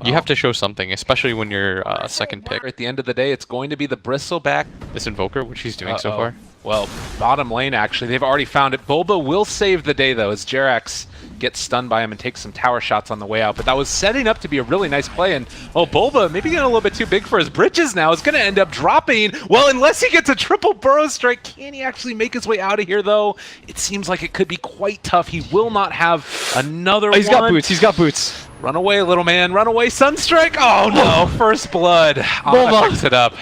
You have to show something, especially when you're second pick. At the end of the day, it's going to be the Bristleback. This Invoker, which he's doing so far. Well, bottom lane, actually. They've already found it. Bulba will save the day, though, as Jerax gets stunned by him and takes some tower shots on the way out. But that was setting up to be a really nice play. And, oh, Bulba, maybe getting a little bit too big for his britches now, is going to end up dropping. Well, unless he gets a triple burrow strike, can he actually make his way out of here, though? It seems like it could be quite tough. He will not have another one. He's got boots. He's got boots. Run away, little man. Run away, Sunstrike. Oh, no. First blood. Ana picks it up.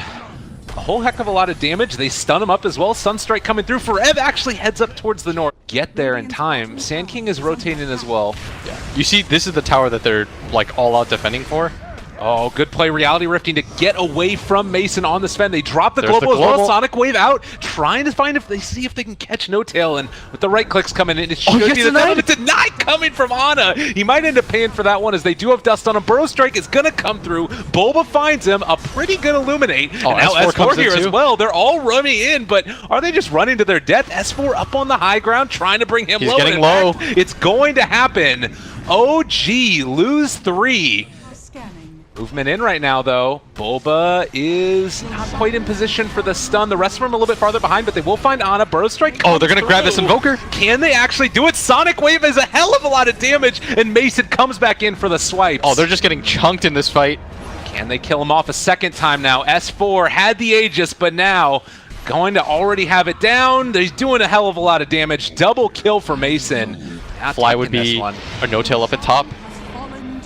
A whole heck of a lot of damage. They stun him up as well. Sunstrike coming through. Forev actually heads up towards the north. Get there in time. Sand King is rotating as well. Yeah. You see, this is the tower that they're like all out defending for. Oh, good play. Reality Rifting to get away from Mason on the Sven. They drop the There's global the as well. global. Sonic Wave out, trying to find if they see if they can catch No Tail. And with the right clicks coming in, it should be the time. It's denied coming from Ana. He might end up paying for that one as they do have dust on him. Burrow Strike is going to come through. Bulba finds him. A pretty good Illuminate. Oh, and now S4 S4 here comes in as well. They're all running in, but are they just running to their death? S4 up on the high ground, trying to bring him low. He's getting low. It's going to happen. OG lose 3. Movement in right now, though. Bulba is not quite in position for the stun. The rest of them are a little bit farther behind, but they will find Ana. Burrow Strike. Oh, they're going to grab this Invoker. Can they actually do it? Sonic Wave is a hell of a lot of damage, and Mason comes back in for the swipes. Oh, they're just getting chunked in this fight. Can they kill him off a second time now? S4 had the Aegis, but now going to already have it down. He's doing a hell of a lot of damage. Double kill for Mason. Not Fly would taking this be one. a No Tail up at top.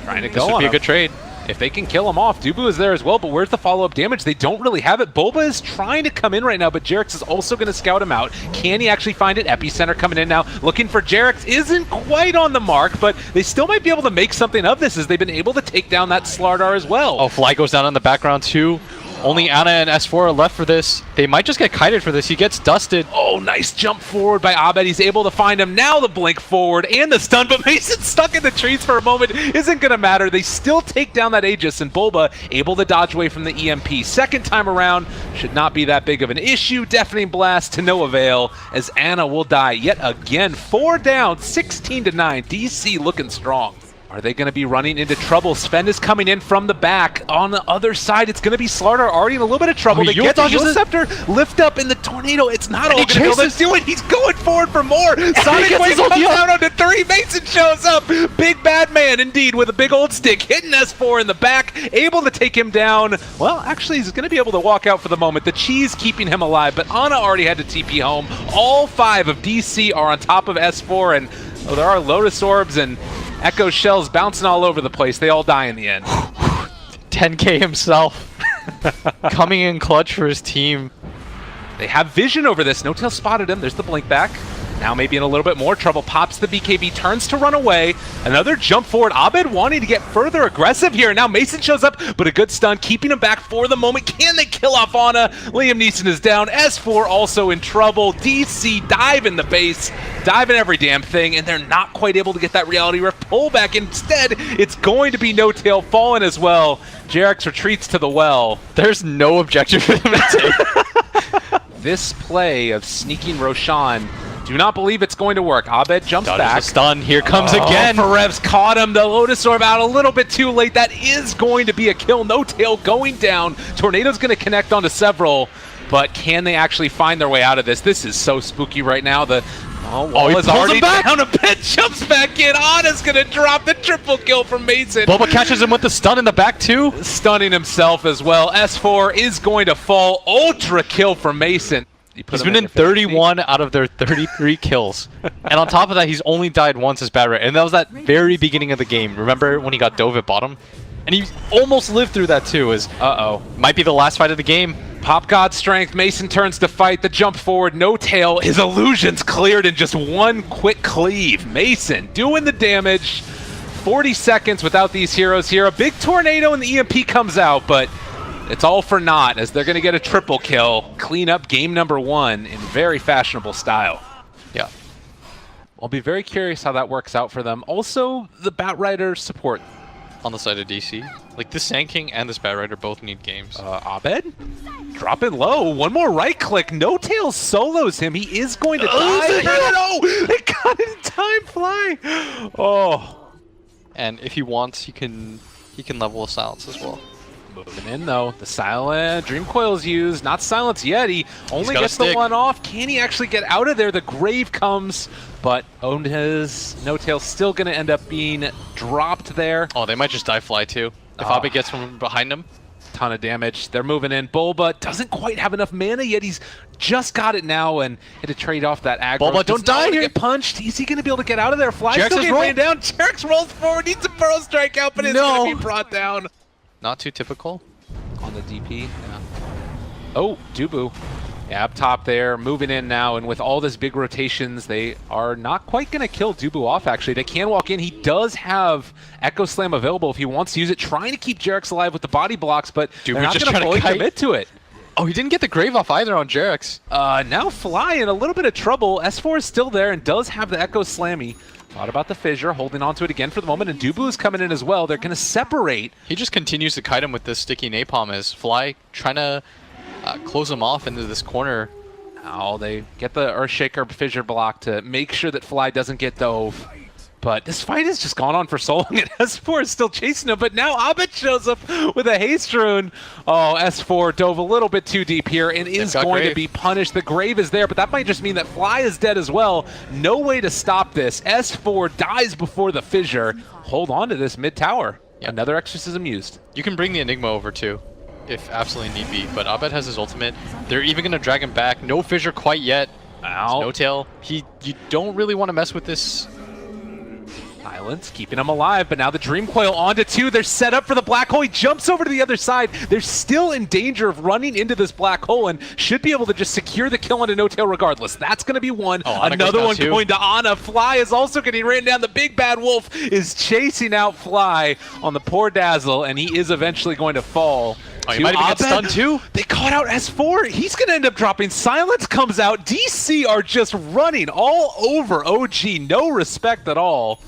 Trying to go This would on be a him. good trade. If they can kill him off, Dubu is there as well, but where's the follow-up damage? They don't really have it. Bulba is trying to come in right now, but Jerax is also going to scout him out. Can he actually find it? Epicenter coming in now, looking for Jerax. Isn't quite on the mark, but they still might be able to make something of this as they've been able to take down that Slardar as well. Oh, Fly goes down in the background too. Only Ana and S4 are left for this. They might just get kited for this. He gets dusted. Oh, nice jump forward by Abed. He's able to find him. Now the blink forward and the stun, but Mason stuck in the trees for a moment. Isn't going to matter. They still take down that Aegis, and Bulba able to dodge away from the EMP. Second time around, should not be that big of an issue. Deafening Blast to no avail as Ana will die yet again. 4 down, 16-9. DC looking strong. Are they going to be running into trouble? Sven is coming in from the back. On the other side, it's going to be Slardar already in a little bit of trouble. They get the Scepter, lift up in the tornado. It's not all going to go. Let's do it. He's going forward for more. Sonic Wave comes out onto 3. Mason shows up. Big bad man, indeed, with a big old stick. Hitting S4 in the back. Able to take him down. Well, actually, he's going to be able to walk out for the moment. The cheese keeping him alive, but Ana already had to TP home. All 5 of DC are on top of S4, and there are Lotus Orbs and Echo Shells bouncing all over the place. They all die in the end. 10K himself. Coming in clutch for his team. They have vision over this. No Tail spotted him. There's the blink back. Now maybe in a little bit more trouble. Pops the BKB, turns to run away. Another jump forward. Abed wanting to get further aggressive here. Now Mason shows up, but a good stun, keeping him back for the moment. Can they kill off Ana? Liam Neeson is down. S4 also in trouble. DC dive in the base, dive in every damn thing, and they're not quite able to get that Reality Rift pull back. Instead, it's going to be No Tail falling as well. Jerax retreats to the well. There's no objective for them to take. This play of sneaking Roshan, do not believe it's going to work. Abed jumps back. Stun. Here comes again. Ferev's caught him. The Lotus Orb out a little bit too late. That is going to be a kill. No Tail going down. Tornado's going to connect onto several, but can they actually find their way out of this? This is so spooky right now. The wall is already down a bit. Jumps back in. Ana's going to drop the triple kill from Mason. Bulba catches him with the stun in the back too. Stunning himself as well. S4 is going to fall. Ultra kill from Mason. He's been in 31 out of their 33 kills. And on top of that, he's only died once as Bad Rat. And that was that very beginning of the game. Remember when he got dove at bottom? And he almost lived through that too. Might be the last fight of the game. Pop God Strength. Mason turns to fight. The jump forward. No Tail. His illusions cleared in just one quick cleave. Mason doing the damage. 40 seconds without these heroes here. A big tornado and the EMP comes out, but it's all for naught as they're going to get a triple kill. Clean up game number 1 in very fashionable style. Yeah. I'll be very curious how that works out for them. Also, the Batrider support. On the side of DC. Like, this Sand King and this Batrider both need games. Abed? Drop it low. One more right click. No Tail solos him. He is going to die. No! They got it in time, Fly! Oh. And if he wants, he can he can level with silence as well. Moving in though, the silent Dream Coil is used, not silence yet. He only got a gets the stick. one off. Can he actually get out of there? The Grave comes, but No-Tail still going to end up being dropped there. Oh, they might just die fly too. If Oh. Abe gets from behind him. Ton of damage. They're moving in. Bulba doesn't quite have enough mana yet. He's just got it now and had to trade off that aggro. Bulba, don't Does not die wanna here. Get punched. Is he going to be able to get out of there? Fly Jarex still is getting rolled. rained down. Jarex rolls forward. Needs a burrow strike out, but it's No. going to be brought down. Not too typical. On the DP, yeah. Oh, Dubu. Yeah, up top there, moving in now, and with all this big rotations, they are not quite going to kill Dubu off, actually. They can walk in. He does have Echo Slam available if he wants to use it, trying to keep Jarex alive with the body blocks, but Dubu they're not just going to trying to fully kite. commit to it. Oh, he didn't get the grave off either on Jarex. Now Fly in a little bit of trouble. S4 is still there and does have the Echo Slammy. Thought about the fissure, holding on to it again for the moment, and Dubu is coming in as well. They're going to separate. He just continues to kite him with this sticky napalm as Fly trying to close him off into this corner. Now they get the Earthshaker fissure block to make sure that Fly doesn't get dove. But this fight has just gone on for so long, and S4 is still chasing him, but now Abed shows up with a haste rune. Oh, S4 dove a little bit too deep here and is got going to Grave. be punished. The Grave is there, but that might just mean that Fly is dead as well. No way to stop this. S4 dies before the fissure. Hold on to this mid tower. Yep. Another exorcism used. You can bring the Enigma over too, if absolutely need be, but Abed has his ultimate. They're even going to drag him back. No fissure quite yet. Ow. No tail. You don't really want to mess with this. Silence, keeping him alive, but now the Dream Coil onto 2. They're set up for the black hole. He jumps over to the other side. They're still in danger of running into this black hole and should be able to just secure the kill onto No-Tail regardless. That's going to be one. Oh, Ana goes Another down one too. going to Ana. Fly is also getting ran down. The big bad wolf is chasing out Fly on the poor Dazzle, and he is eventually going to fall. Oh, he to might even get Abed. stunned too. They caught out S4. He's going to end up dropping. Silence comes out. DC are just running all over OG. No respect at all.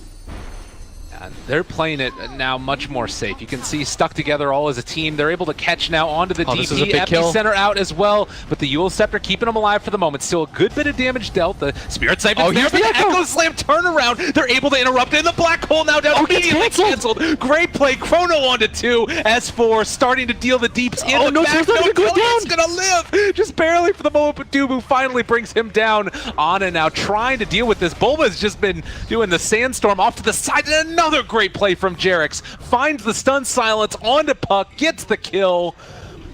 And they're playing it now much more safe. You can see stuck together all as a team. They're able to catch now onto the This is a DP. big kill. Epicenter out as well, but the Eul Scepter keeping them alive for the moment. Still a good bit of damage dealt. The Spirit Siphon's there, here's but the the Echo Slam turnaround. They're able to interrupt it, and the black hole now down immediately canceled. Great play. Chrono onto 2. S4 starting to deal the deeps in the no, back. Tail's not gonna go He's gonna live. Just barely for the moment, but Dubu finally brings him down. Ana now trying to deal with this. Bulba's just been doing the sandstorm off to the side, and another great play from Jarex. Finds the stun silence onto Puck, gets the kill.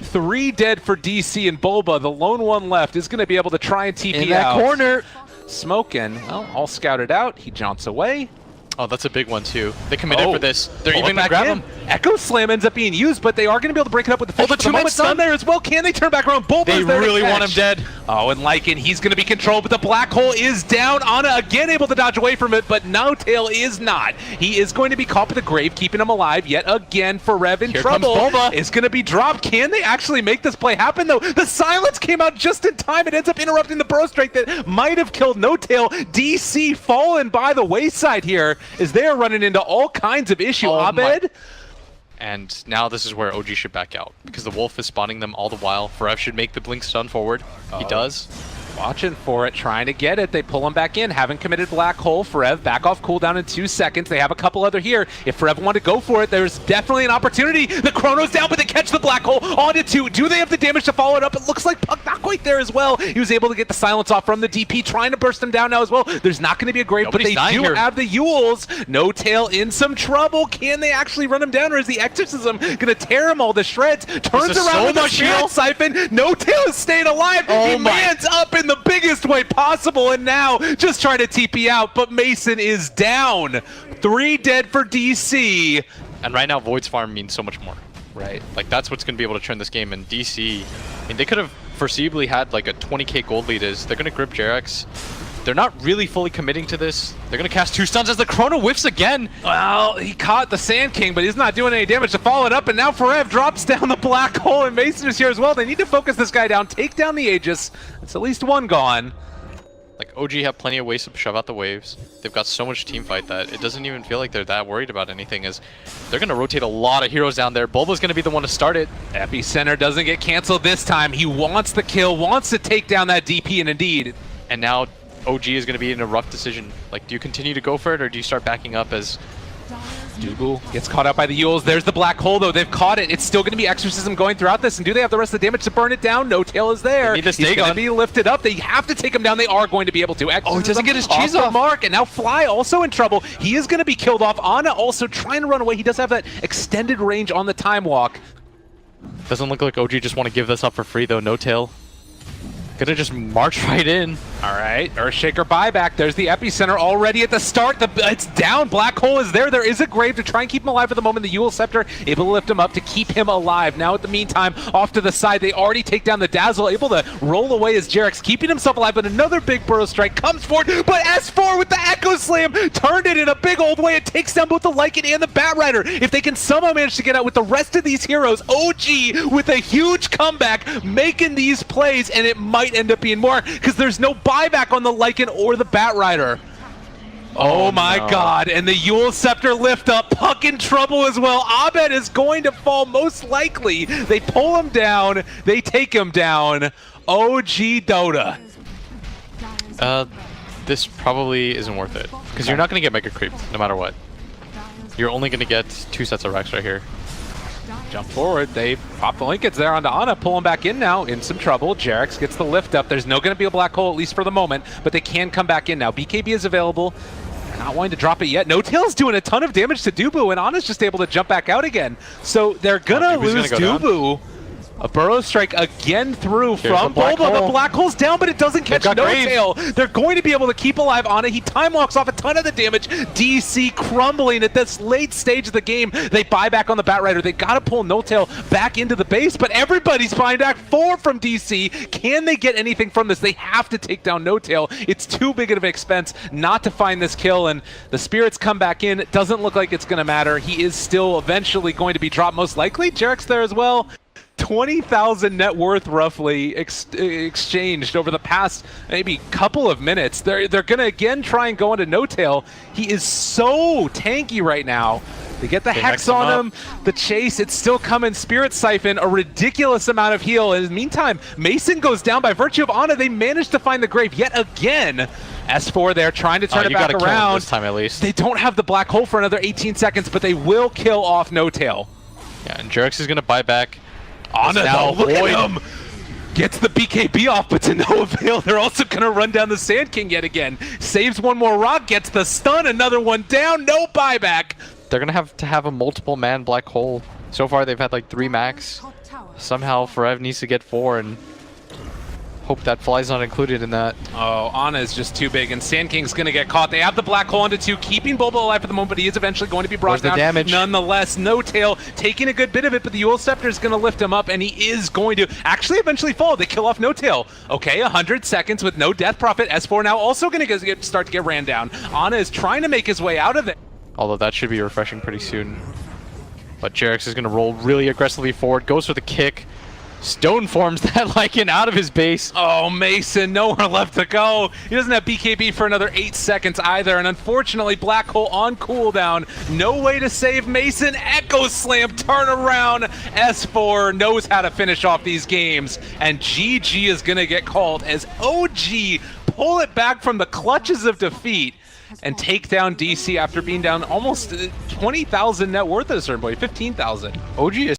3 dead for DC, and Bulba, the lone one left, is going to be able to try and TP In that out. corner. Smoking, well, all scouted out. He jaunts away. Oh, that's a big one too. They committed for this. They're Pull even it going to back grab in. him. Echo Slam ends up being used, but they are going to be able to break it up with the fish. the For two-man moment, stun. there as well. Can they turn back around? Bulba's They there to really want him catch. dead. Oh, and Lycan, he's going to be controlled, but the black hole is down. Ana again able to dodge away from it, but No-Tail is not. He is going to be caught with the grave, keeping him alive yet again. Forev in Here comes trouble. Bulba. Is going to be dropped. Can they actually make this play happen, though? The silence came out just in time. It ends up interrupting the burrow strike that might have killed No-Tail. DC fallen by the wayside here as they are running into all kinds of issue. Oh my- Abed? And now this is where OG should back out because the wolf is spawning them all the while. Forev should make the blink stun forward. He does. Watching for it, trying to get it. They pull him back in. Haven't committed black hole. Forev back off cooldown in 2 seconds. They have a couple other here. If Forev wanted to go for it, there's definitely an opportunity. The Chrono's down, but they catch the black hole onto 2. Do they have the damage to follow it up? It looks like Puck not quite there as well. He was able to get the silence off from the DP, trying to burst him down now as well. There's not going to be a grave, Nobody's but they dying do here. have the Euls. No-Tail in some trouble. Can they actually run him down, or is the Exorcism going to tear him all to shreds? Turns This is around so with the much Spirit heal. Siphon. No-Tail is staying alive. Oh He my- lands up in the biggest way possible, and now just trying to TP out, but Mason is down. 3 dead for DC. And right now, Void's farm means so much more. Right. Like, that's what's going to be able to turn this game. And DC, I mean, they could have foreseeably had like a 20k gold lead. They're going to grip Jarex. They're not really fully committing to this. They're going to cast 2 stuns as the Chrono whiffs again. Well, he caught the Sand King, but he's not doing any damage to follow it up, and now Forev drops down the black hole, and Mason is here as well. They need to focus this guy down, take down the Aegis. It's at least one gone. Like, OG have plenty of ways to shove out the waves. They've got so much team fight that it doesn't even feel like they're that worried about anything, as they're going to rotate a lot of heroes down there. Bulba's going to be the one to start it. Epicenter doesn't get canceled this time. He wants the kill, wants to take down that DP, and indeed, And now OG is going to be in a rough decision. Like, do you continue to go for it, or do you start backing up as Dubu gets caught out by the Yules. There's the black hole, though. They've caught it. It's still going to be Exorcism going throughout this. And do they have the rest of the damage to burn it down? No Tail is there. They need to stay He's going to on. be lifted up. They have to take him down. They are going to be able to. Oh, he doesn't get his off cheese the off. mark. And now Fly also in trouble. He is going to be killed off. Ana also trying to run away. He does have that extended range on the time walk. Doesn't look like OG just want to give this up for free, though. No Tail. Gonna just march right in. All right, Earthshaker buyback. There's the epicenter already at the start. It's down. Black hole is there. There is a grave to try and keep him alive for the moment. The Eul Scepter able to lift him up to keep him alive. Now, at the meantime, off to the side, they already take down the Dazzle, able to roll away as Jarex keeping himself alive. But another big Burrow Strike comes forward. But S4 with the Echo Slam turned it in a big old way. It takes down both the Lycan and the Batrider. If they can somehow manage to get out with the rest of these heroes, OG with a huge comeback, making these plays, and it might end up being more because there's no buyback on the Lycan or the Batrider. Oh my no. god, and the Eul Scepter lift up, Puck in trouble as well. Abed is going to fall most likely. They pull him down, they take him down. OG Dota. This probably isn't worth it. Because you're not going to get Mega Creep, no matter what. You're only going to get 2 sets of Rex right here. Jump forward, they pop the Linkage there onto Ana, pull him back in now, in some trouble. Jarex gets the lift up. There's no going to be a black hole, at least for the moment, but they can come back in now. BKB is available. They're not wanting to drop it yet. No Tail's doing a ton of damage to Dubu, and Ana's just able to jump back out again. So they're going to Dubu's lose gonna go Dubu. A Burrow Strike again through Here's from the black Bulba. hole. The black hole's down, but it doesn't catch got No Graves. Tail. They're going to be able to keep alive Ana. He time walks off a ton of the damage. DC crumbling at this late stage of the game. They buy back on the Batrider. They got to pull No Tail back into the base, but everybody's buying back 4 from DC. Can they get anything from this? They have to take down No Tail. It's too big of an expense not to find this kill, and the Spirits come back in. It doesn't look like it's going to matter. He is still eventually going to be dropped, most likely. Jarex there as well. 20,000 net worth roughly exchanged over the past maybe couple of minutes. They're going to again try and go into No Tail. He is so tanky right now. They get the Hex on him. The chase, it's still coming. Spirit Siphon, a ridiculous amount of heal. In the meantime, Mason goes down by virtue of Ana. They managed to find the grave yet again. S4 there trying to turn it back gotta kill him around. this time at least. They don't have the black hole for another 18 seconds, but they will kill off No Tail. Yeah, and Jarex is going to buy back. Ana, now though, look Void. at him! Gets the BKB off, but to no avail. They're also going to run down the Sand King yet again. Saves one more rock, gets the stun, another one down, no buyback. They're going to have a multiple man black hole. So far, they've had like 3 max. Somehow, Forev needs to get 4, and hope that Fly's not included in that. Oh, Ana is just too big, and Sand King's going to get caught. They have the black hole onto 2, keeping Bulba alive for the moment, but he is eventually going to be brought Where's the down. damage? Nonetheless, No Tail taking a good bit of it, but the Eul Scepter is going to lift him up, and he is going to actually eventually fall. They kill off No Tail. Okay, 100 seconds with no Death Prophet. S4 now also going to start to get ran down. Ana is trying to make his way out of it. Although that should be refreshing pretty soon. But Jarex is going to roll really aggressively forward, goes for the kick. Stone forms that Lycan out of his base. Oh, Mason, nowhere left to go. He doesn't have BKB for another 8 seconds either, and unfortunately, Black Hole on cooldown. No way to save Mason. Echo Slam, turn around. S4 knows how to finish off these games, and GG is going to get called as OG pull it back from the clutches of defeat and take down DC after being down almost 20,000 net worth at a certain point, 15,000. OG is